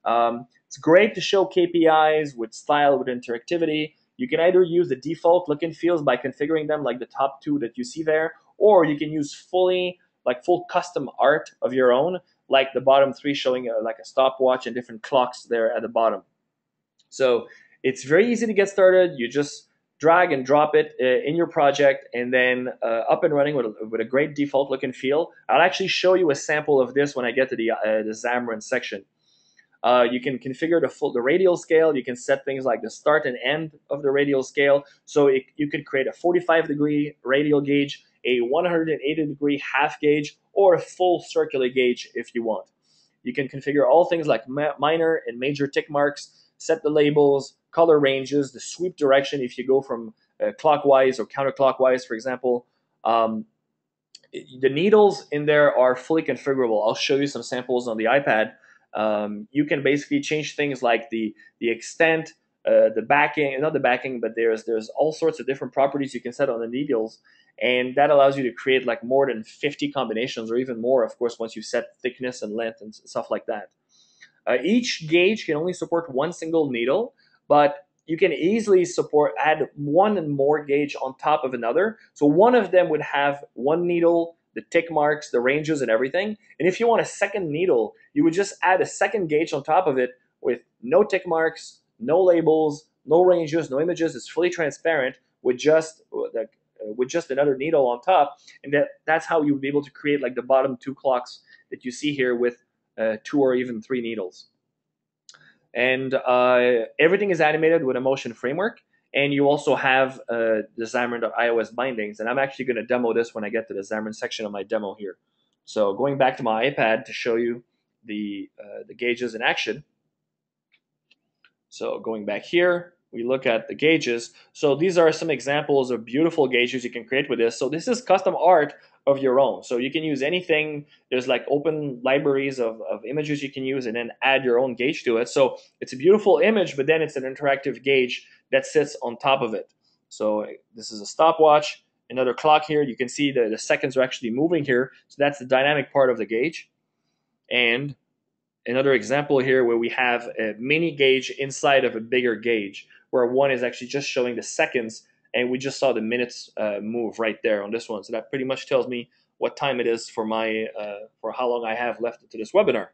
It's great to show KPIs with style, with interactivity. You can either use the default look and feels by configuring them like the top two that you see there, or you can use full custom art of your own, like the bottom three showing like a stopwatch and different clocks there at the bottom. So it's very easy to get started. You just drag and drop it in your project and then up and running with a great default look and feel. I'll actually show you a sample of this when I get to the Xamarin section. You can configure the radial scale. You can set things like the start and end of the radial scale. So you could create a 45-degree radial gauge, a 180-degree half gauge, or a full circular gauge if you want. You can configure all things like minor and major tick marks, set the labels, color ranges, the sweep direction if you go from clockwise or counterclockwise, for example. The needles in there are fully configurable. I'll show you some samples on the iPad. You can basically change things like the extent, the backing, not the backing, but there's all sorts of different properties you can set on the needles, and that allows you to create like more than 50 combinations or even more, of course, once you set thickness and length and stuff like that. Each gauge can only support one single needle, but you can easily add one and more gauge on top of another. So one of them would have one needle, the tick marks, the ranges, and everything. And if you want a second needle, you would just add a second gauge on top of it with no tick marks, no labels, no ranges, no images. It's fully transparent with just another needle on top, and that's how you would be able to create like the bottom two clocks that you see here with two or even three needles. And everything is animated with a motion framework. And you also have the Xamarin.iOS bindings. And I'm actually going to demo this when I get to the Xamarin section of my demo here. So going back to my iPad to show you the gauges in action. So going back here, we look at the gauges. So these are some examples of beautiful gauges you can create with this. So this is custom art of your own. So you can use anything. There's like open libraries of images you can use and then add your own gauge to it. So it's a beautiful image, but then it's an interactive gauge that sits on top of it. So this is a stopwatch, another clock here. You can see the seconds are actually moving here. So that's the dynamic part of the gauge. And another example here where we have a mini gauge inside of a bigger gauge, where one is actually just showing the seconds, and we just saw the minutes move right there on this one. So that pretty much tells me what time it is for for how long I have left to this webinar.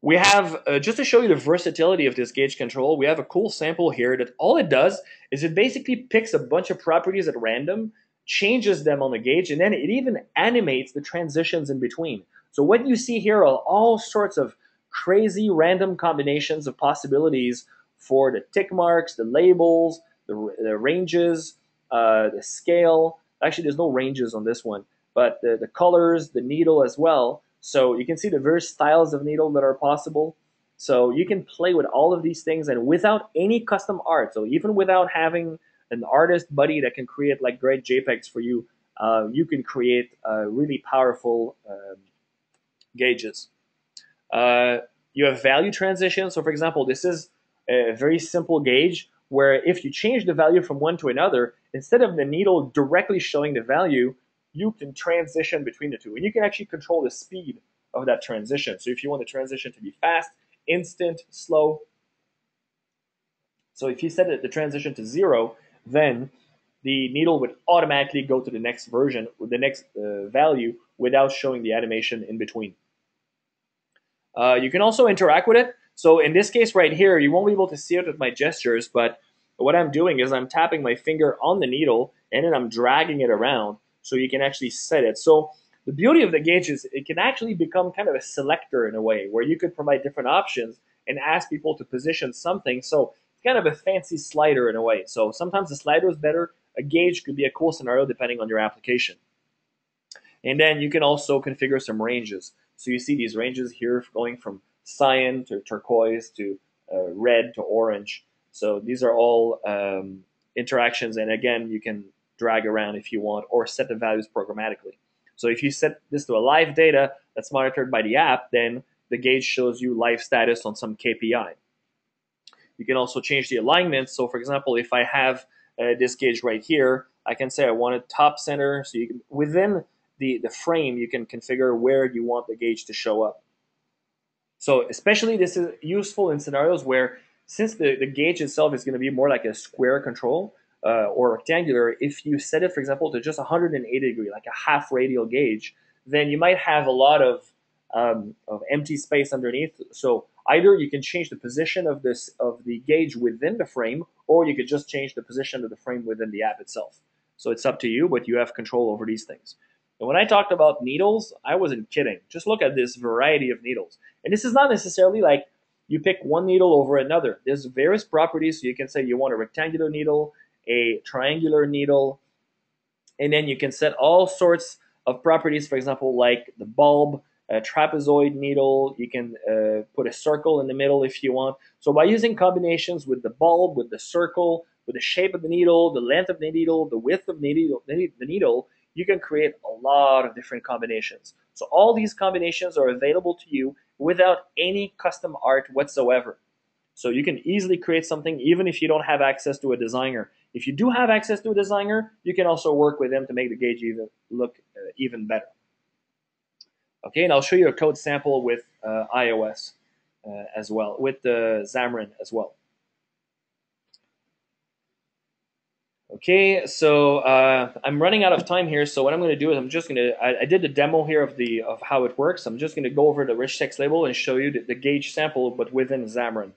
We have, just to show you the versatility of this gauge control, we have a cool sample here that all it does is it basically picks a bunch of properties at random, changes them on the gauge, and then it even animates the transitions in between. So what you see here are all sorts of crazy random combinations of possibilities for the tick marks, the labels, the ranges, the scale. Actually, there's no ranges on this one, but the colors, the needle as well. So you can see the various styles of needle that are possible. So you can play with all of these things and without any custom art. So even without having an artist buddy that can create like great JPEGs for you, you can create really powerful gauges. You have value transitions. So for example, this is a very simple gauge where if you change the value from one to another, instead of the needle directly showing the value, you can transition between the two. And you can actually control the speed of that transition. So if you want the transition to be fast, instant, slow. So if you set the transition to 0, then the needle would automatically go to the next version, with the next value, without showing the animation in between. You can also interact with it. So in this case right here, you won't be able to see it with my gestures, but what I'm doing is I'm tapping my finger on the needle and then I'm dragging it around so you can actually set it. So the beauty of the gauge is it can actually become kind of a selector in a way where you could provide different options and ask people to position something. So it's kind of a fancy slider in a way. So sometimes the slider is better. A gauge could be a cool scenario depending on your application. And then you can also configure some ranges. So you see these ranges here going from cyan to turquoise to red to orange. So these are all interactions. And again, you can drag around if you want or set the values programmatically. So if you set this to a live data that's monitored by the app, then the gauge shows you live status on some KPI. You can also change the alignment. So for example, if I have this gauge right here, I can say I want it top center. So you can, within the frame, you can configure where you want the gauge to show up. So especially this is useful in scenarios where, since the gauge itself is going to be more like a square control or rectangular, if you set it, for example, to just 180 degree, like a half radial gauge, then you might have a lot of empty space underneath. So either you can change the position of the gauge within the frame, or you could just change the position of the frame within the app itself. So it's up to you, but you have control over these things. And when I talked about needles, I wasn't kidding. Just look at this variety of needles. And this is not necessarily like you pick one needle over another. There's various properties. So you can say you want a rectangular needle, a triangular needle, and then you can set all sorts of properties, for example, like the bulb, a trapezoid needle. You can put a circle in the middle if you want. So by using combinations with the bulb, with the circle, with the shape of the needle, the length of the needle, the width of the needle, you can create a lot of different combinations. So all these combinations are available to you without any custom art whatsoever. So you can easily create something even if you don't have access to a designer. If you do have access to a designer, you can also work with them to make the gauge look even better. Okay, and I'll show you a code sample with iOS as well, with the Xamarin as well. Okay, so I'm running out of time here. So what I'm going to do is I'm just going to, I did the demo here of how it works. I'm just going to go over the rich text label and show you the gauge sample, but within Xamarin.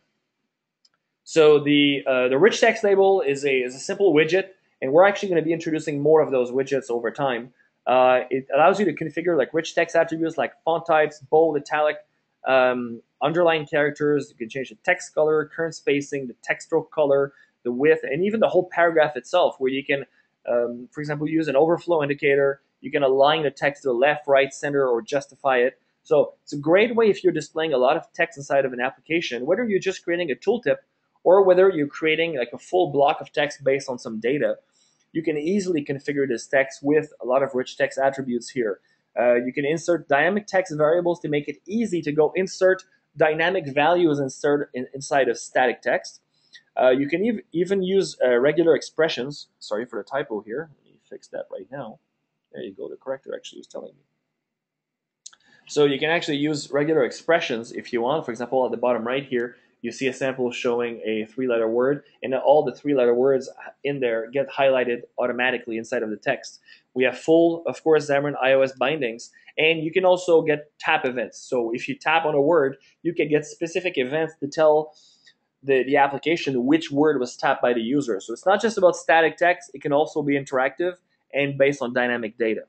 So the rich text label is a simple widget, and we're actually going to be introducing more of those widgets over time. It allows you to configure like rich text attributes like font types, bold, italic, underline characters. You can change the text color, current spacing, the text stroke color, the width, and even the whole paragraph itself, where you can, for example, use an overflow indicator. You can align the text to the left, right, center, or justify it. So it's a great way if you're displaying a lot of text inside of an application, whether you're just creating a tooltip or whether you're creating like a full block of text based on some data. You can easily configure this text with a lot of rich text attributes here. You can insert dynamic text variables to make it easy to go insert dynamic values inside of static text. You can even use regular expressions. Sorry for the typo here. Let me fix that right now. There you go. The corrector actually was telling me. So you can actually use regular expressions if you want. For example, at the bottom right here, you see a sample showing a three-letter word, and all the three-letter words in there get highlighted automatically inside of the text. We have full, of course, Xamarin.iOS bindings, and you can also get tap events. So if you tap on a word, you can get specific events to tell the application which word was tapped by the user. So it's not just about static text, it can also be interactive and based on dynamic data.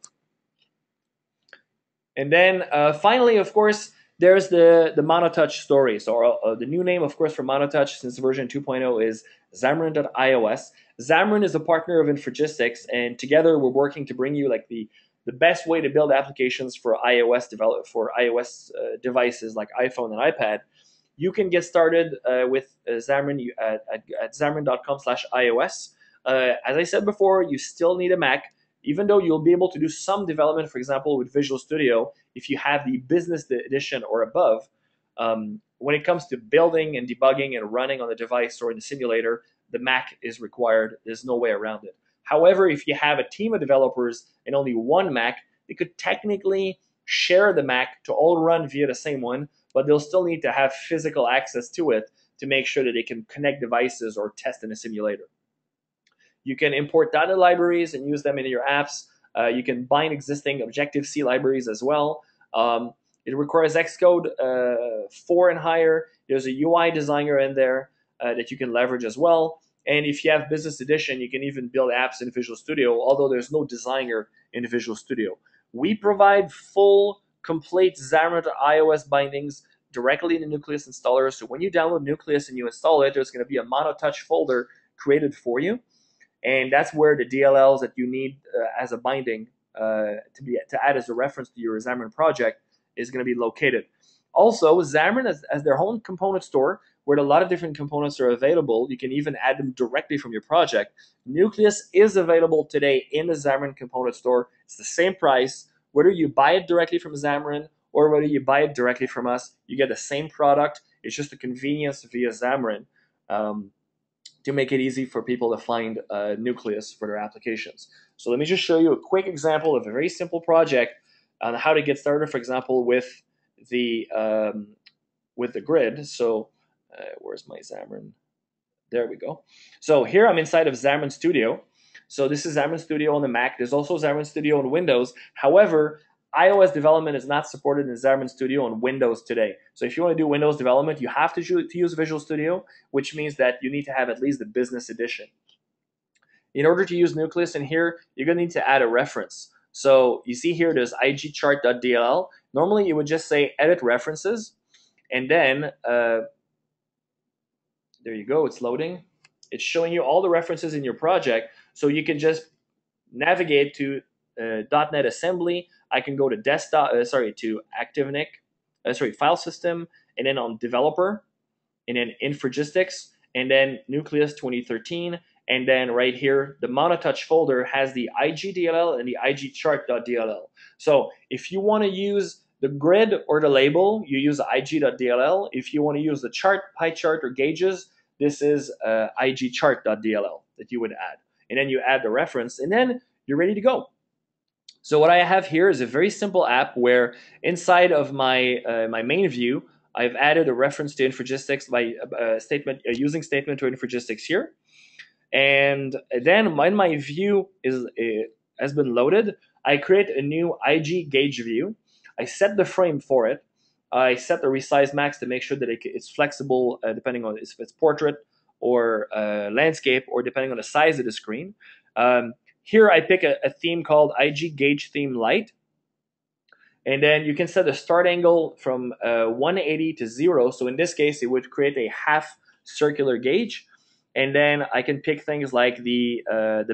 And then finally, of course, there's the MonoTouch story. So the new name, of course, for MonoTouch since version 2.0 is Xamarin.iOS. Xamarin is a partner of Infragistics, and together we're working to bring you like the best way to build applications for iOS devices like iPhone and iPad. You can get started with Xamarin at xamarin.com/iOS. As I said before, you still need a Mac, even though you'll be able to do some development, for example, with Visual Studio, if you have the business edition or above. When it comes to building and debugging and running on the device or in the simulator, the Mac is required. There's no way around it. However, if you have a team of developers and only one Mac, they could technically share the Mac to all run via the same one, but they'll still need to have physical access to it to make sure that they can connect devices or test in a simulator. You can import data libraries and use them in your apps. You can bind existing Objective-C libraries as well. It requires Xcode 4 and higher. There's a UI designer in there that you can leverage as well. And if you have Business Edition, you can even build apps in Visual Studio, although there's no designer in Visual Studio. We provide full, complete Xamarin.iOS bindings directly in the Nucleus installer. So when you download Nucleus and you install it, there's going to be a MonoTouch folder created for you. And that's where the DLLs that you need as a binding to add as a reference to your Xamarin project is going to be located. Also, Xamarin has their own component store where a lot of different components are available. You can even add them directly from your project. Nucleus is available today in the Xamarin component store. It's the same price. Whether you buy it directly from Xamarin or whether you buy it directly from us, you get the same product. It's just a convenience via Xamarin to make it easy for people to find Nucleus for their applications. So let me just show you a quick example of a very simple project on how to get started, for example, with the grid. So where's my Xamarin? There we go. So here I'm inside of Xamarin Studio. So this is Xamarin Studio on the Mac. There's also Xamarin Studio on Windows. However, iOS development is not supported in Xamarin Studio on Windows today. So if you want to do Windows development, you have to use Visual Studio, which means that you need to have at least the Business Edition. In order to use Nucleus in here, you're going to need to add a reference. So you see here, there's igchart.dll. Normally, you would just say edit references, and then there you go, it's loading. It's showing you all the references in your project, so you can just navigate to .NET Assembly. I can go to desktop, to ActiveNIC, file system, and then on developer, and then Infragistics, and then Nucleus 2013, and then right here, the MonoTouch folder has the IGDLL and the IGchart.dll. So if you want to use the grid or the label, you use IG.dll. If you want to use the chart, pie chart, or gauges, this is IGchart.dll that you would add. And then you add the reference, and then you're ready to go. So what I have here is a very simple app where inside of my main view, I've added a reference to Infragistics by using statement to Infragistics here. And then when my view has been loaded, I create a new IG gauge view. I set the frame for it. I set the resize max to make sure that it's flexible depending on if it's portrait or landscape, or depending on the size of the screen. Here I pick a theme called IG Gauge Theme Light. And then you can set the start angle from 180 to 0. So in this case, it would create a half circular gauge. And then I can pick things like the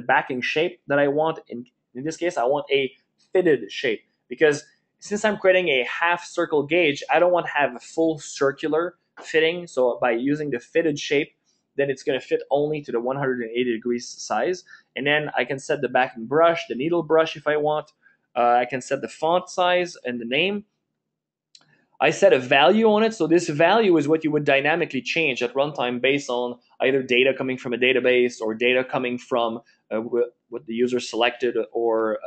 backing shape that I want. In this case, I want a fitted shape, because since I'm creating a half circle gauge, I don't want to have a full circular fitting. So by using the fitted shape, then it's going to fit only to the 180 degrees size. And then I can set the backing brush, the needle brush if I want. I can set the font size and the name. I set a value on it. So this value is what you would dynamically change at runtime based on either data coming from a database or data coming from what the user selected or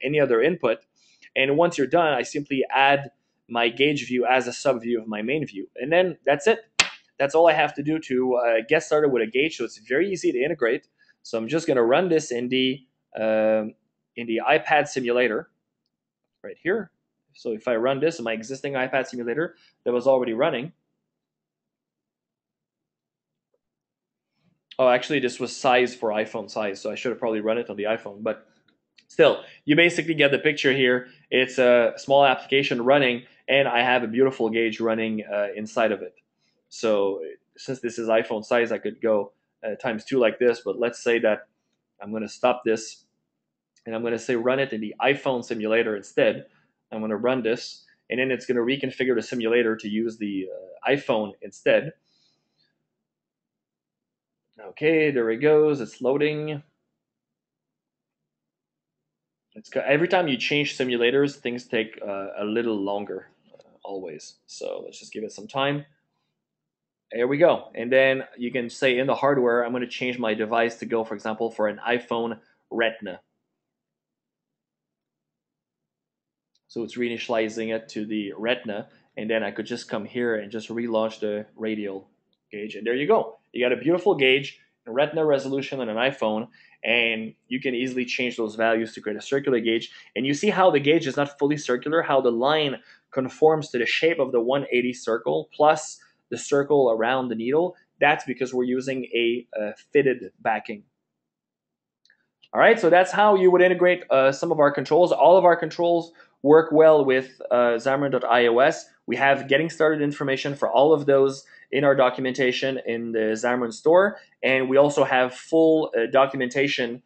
any other input. And once you're done, I simply add my gauge view as a subview of my main view. And then that's it. That's all I have to do to get started with a gauge. So it's very easy to integrate. So I'm just going to run this in the iPad simulator right here. So if I run this in my existing iPad simulator that was already running. Oh, actually, this was size for iPhone size, so I should have probably run it on the iPhone. But still, you basically get the picture here. It's a small application running, and I have a beautiful gauge running inside of it. So since this is iPhone size, I could go ×2 like this. But let's say that I'm going to stop this, and I'm going to say run it in the iPhone simulator instead. I'm going to run this, and then it's going to reconfigure the simulator to use the iPhone instead. Okay, there it goes. It's loading. Every time you change simulators, things take a little longer, always. So let's just give it some time. There we go. And then you can say in the hardware, I'm going to change my device to go, for example, for an iPhone Retina. So it's reinitializing it to the Retina, and then I could just come here and just relaunch the Radial gauge, and there you go. You got a beautiful gauge. Retina resolution on an iPhone, and you can easily change those values to create a circular gauge. And you see how the gauge is not fully circular, how the line conforms to the shape of the 180 circle plus the circle around the needle. That's because we're using a fitted backing. All right, so that's how you would integrate some of our controls. All of our controls work well with Xamarin.iOS. We have getting started information for all of those in our documentation in the Xamarin store, and we also have full documentation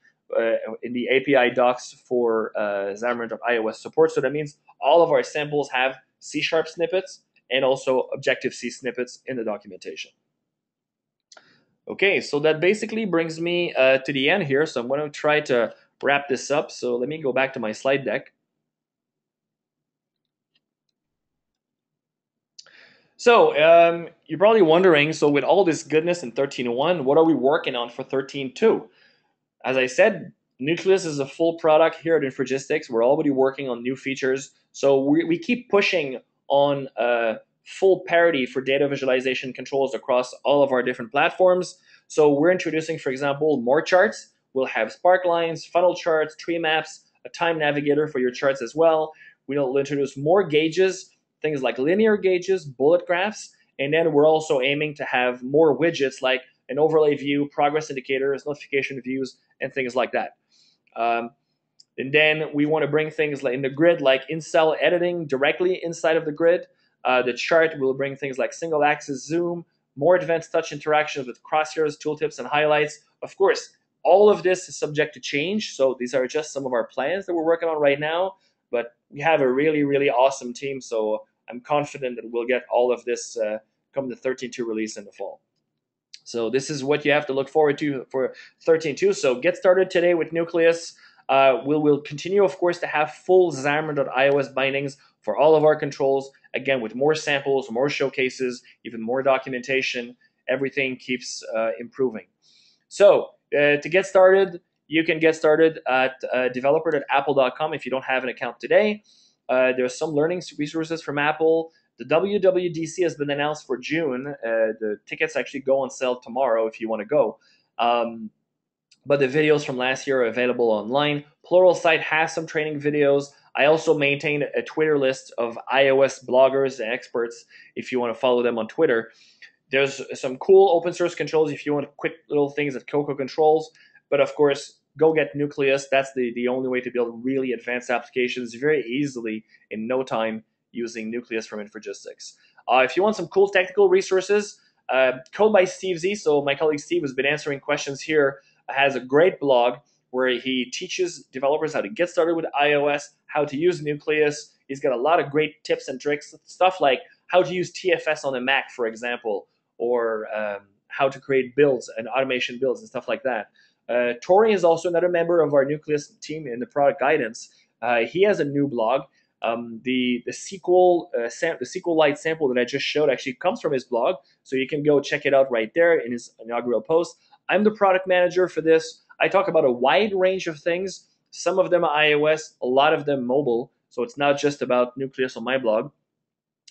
in the API docs for Xamarin.iOS support. So that means all of our samples have C# snippets and also Objective-C snippets in the documentation. Okay, so that basically brings me to the end here. So I'm going to try to wrap this up. So let me go back to my slide deck. So you're probably wondering, so with all this goodness in 13.1, what are we working on for 13.2? As I said, Nucleus is a full product here at Infragistics. We're already working on new features. So we keep pushing on full parity for data visualization controls across all of our different platforms. So we're introducing, for example, more charts. We'll have spark lines, funnel charts, tree maps, a time navigator for your charts as well. We'll introduce more gauges, things like linear gauges, bullet graphs, and then we're also aiming to have more widgets like an overlay view, progress indicators, notification views, and things like that. And then we want to bring things like in the grid, like in-cell editing directly inside of the grid. The chart will bring things like single axis zoom, more advanced touch interactions with crosshairs, tooltips, and highlights. Of course, all of this is subject to change. So these are just some of our plans that we're working on right now. But we have a really, really awesome team. So I'm confident that we'll get all of this come the 13.2 release in the fall. So this is what you have to look forward to for 13.2. So get started today with Nucleus. We'll continue, of course, to have full Xamarin.iOS bindings for all of our controls. Again, with more samples, more showcases, even more documentation. Everything keeps improving. So to get started, you can get started at developer.apple.com if you don't have an account today. There's some learning resources from Apple. The WWDC has been announced for June. The tickets actually go on sale tomorrow if you want to go. But the videos from last year are available online. Pluralsight has some training videos. I also maintain a Twitter list of iOS bloggers and experts if you want to follow them on Twitter. There's some cool open source controls if you want quick little things that Cocoa controls. But of course, go get Nucleus. That's the only way to build really advanced applications very easily in no time using Nucleus from Infragistics. If you want some cool technical resources, Code by Steve Z, so my colleague Steve has been answering questions here, has a great blog where he teaches developers how to get started with iOS, how to use Nucleus. He's got a lot of great tips and tricks, stuff like how to use TFS on a Mac, for example, or how to create builds and automation builds and stuff like that. Tori is also another member of our Nucleus team in the product guidance. He has a new blog. The SQLite sample that I just showed actually comes from his blog, so you can go check it out right there in his inaugural post. I'm the product manager for this. I talk about a wide range of things. Some of them are iOS, a lot of them mobile, so it's not just about Nucleus on my blog.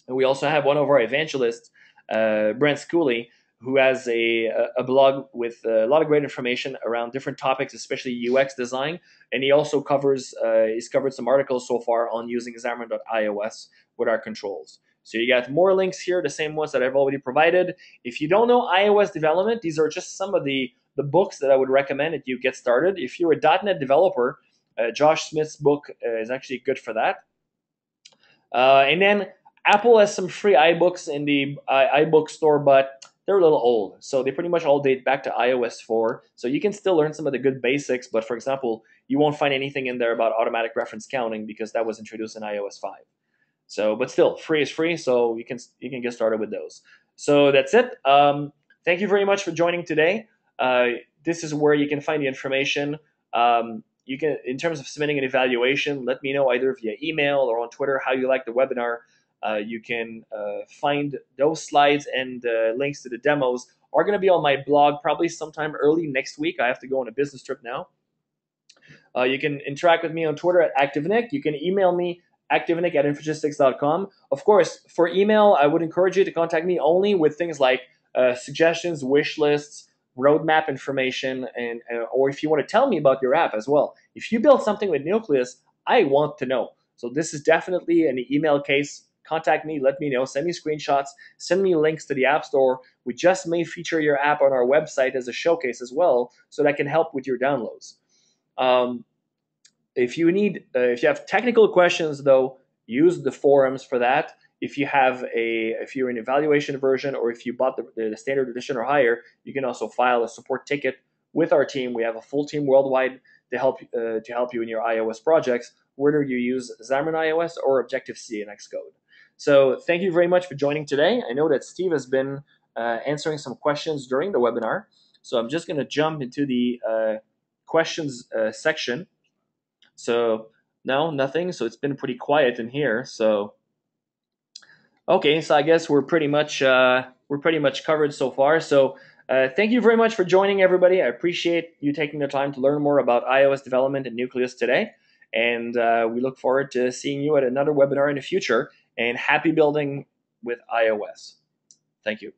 And we also have one of our evangelists, Brent Schooley, who has a blog with a lot of great information around different topics, especially UX design. And he also he's covered some articles so far on using Xamarin.iOS with our controls. So you got more links here, the same ones that I've already provided. If you don't know iOS development, these are just some of the books that I would recommend that you get started. If you're a .NET developer, Josh Smith's book is actually good for that. And then Apple has some free iBooks in the iBook store, but they're a little old. So they pretty much all date back to iOS 4. So you can still learn some of the good basics, but for example, you won't find anything in there about automatic reference counting because that was introduced in iOS 5. So, but still, free is free, so you can get started with those. So that's it. Thank you very much for joining today. This is where you can find the information. You can, in terms of submitting an evaluation, let me know either via email or on Twitter how you like the webinar. You can find those slides and links to the demos are going to be on my blog probably sometime early next week. I have to go on a business trip now. You can interact with me on Twitter at ActiveNick. You can email me, activenick@infragistics.com. Of course, for email, I would encourage you to contact me only with things like suggestions, wish lists, roadmap information, and or if you want to tell me about your app as well. If you build something with Nucleus, I want to know. So this is definitely an email case. Contact me, let me know, send me screenshots, send me links to the App Store. We just may feature your app on our website as a showcase as well, so that can help with your downloads. If you have technical questions though, use the forums for that. If you're in evaluation version, or if you bought the standard edition or higher, you can also file a support ticket with our team. We have a full team worldwide to help you in your iOS projects, whether you use Xamarin.iOS or Objective-C and Xcode. So thank you very much for joining today. I know that Steve has been answering some questions during the webinar, so I'm just going to jump into the questions section. So no, nothing. So it's been pretty quiet in here. So okay, so I guess we're pretty much covered so far. So thank you very much for joining, everybody. I appreciate you taking the time to learn more about iOS development and Nucleus today. And we look forward to seeing you at another webinar in the future. And happy building with iOS. Thank you.